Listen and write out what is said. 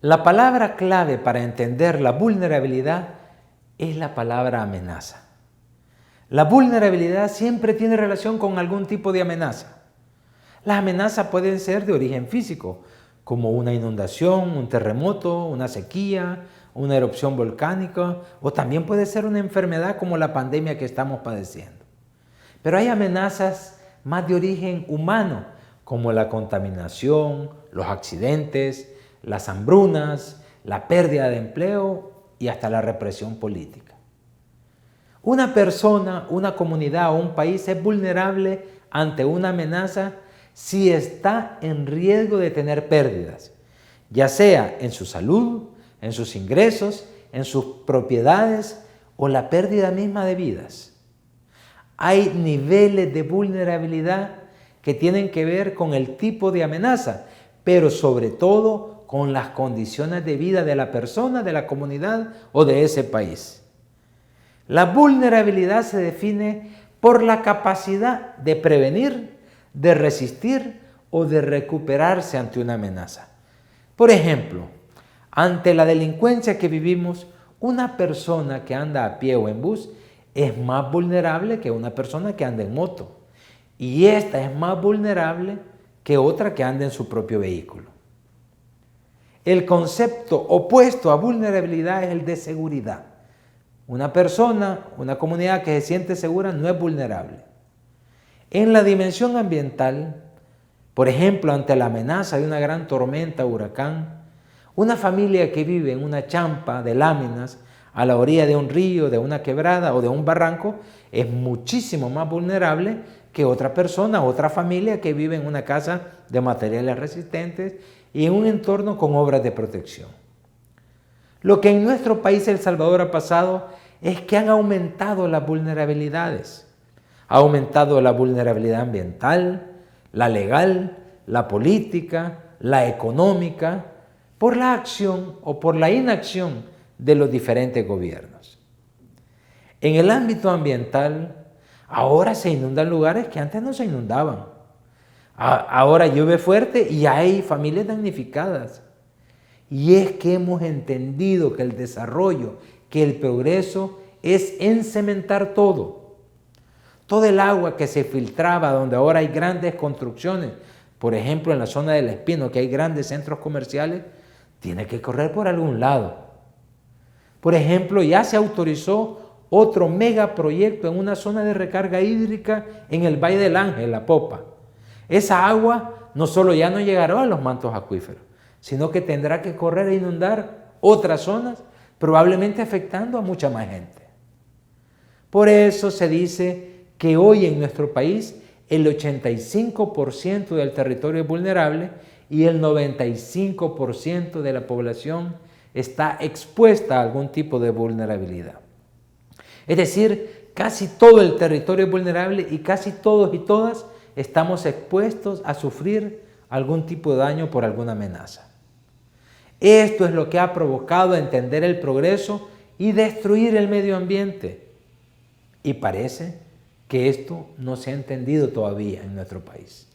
La palabra clave para entender la vulnerabilidad es la palabra amenaza. La vulnerabilidad siempre tiene relación con algún tipo de amenaza. Las amenazas pueden ser de origen físico, como una inundación, un terremoto, una sequía, una erupción volcánica, o también puede ser una enfermedad como la pandemia que estamos padeciendo. Pero hay amenazas más de origen humano, como la contaminación, los accidentes, las hambrunas, la pérdida de empleo y hasta la represión política. Una persona, una comunidad o un país es vulnerable ante una amenaza si está en riesgo de tener pérdidas, ya sea en su salud, en sus ingresos, en sus propiedades o la pérdida misma de vidas. Hay niveles de vulnerabilidad que tienen que ver con el tipo de amenaza, pero sobre todo con las condiciones de vida de la persona, de la comunidad o de ese país. La vulnerabilidad se define por la capacidad de prevenir, de resistir o de recuperarse ante una amenaza. Por ejemplo, ante la delincuencia que vivimos, una persona que anda a pie o en bus es más vulnerable que una persona que anda en moto. Y esta es más vulnerable que otra que anda en su propio vehículo. El concepto opuesto a vulnerabilidad es el de seguridad. Una persona, una comunidad que se siente segura no es vulnerable. En la dimensión ambiental, por ejemplo, ante la amenaza de una gran tormenta o huracán, una familia que vive en una champa de láminas a la orilla de un río, de una quebrada o de un barranco, es muchísimo más vulnerable que otra persona, otra familia que vive en una casa de materiales resistentes y en un entorno con obras de protección. Lo que en nuestro país, El Salvador, ha pasado es que han aumentado las vulnerabilidades. Ha aumentado la vulnerabilidad ambiental, la legal, la política, la económica, por la acción o por la inacción de los diferentes gobiernos. En el ámbito ambiental, ahora se inundan lugares que antes no se inundaban. Ahora llueve fuerte y hay familias damnificadas. Y es que hemos entendido que el desarrollo, que el progreso es encementar todo. Todo el agua que se filtraba donde ahora hay grandes construcciones, por ejemplo en la zona del Espino, que hay grandes centros comerciales, tiene que correr por algún lado. Por ejemplo, ya se autorizó otro megaproyecto en una zona de recarga hídrica en el Valle del Ángel, La Popa. Esa agua no solo ya no llegará a los mantos acuíferos, sino que tendrá que correr e inundar otras zonas, probablemente afectando a mucha más gente. Por eso se dice que hoy en nuestro país el 85% del territorio es vulnerable y el 95% de la población está expuesta a algún tipo de vulnerabilidad. Es decir, casi todo el territorio es vulnerable y casi todos y todas estamos expuestos a sufrir algún tipo de daño por alguna amenaza. Esto es lo que ha provocado entender el progreso y destruir el medio ambiente. Y parece que esto no se ha entendido todavía en nuestro país.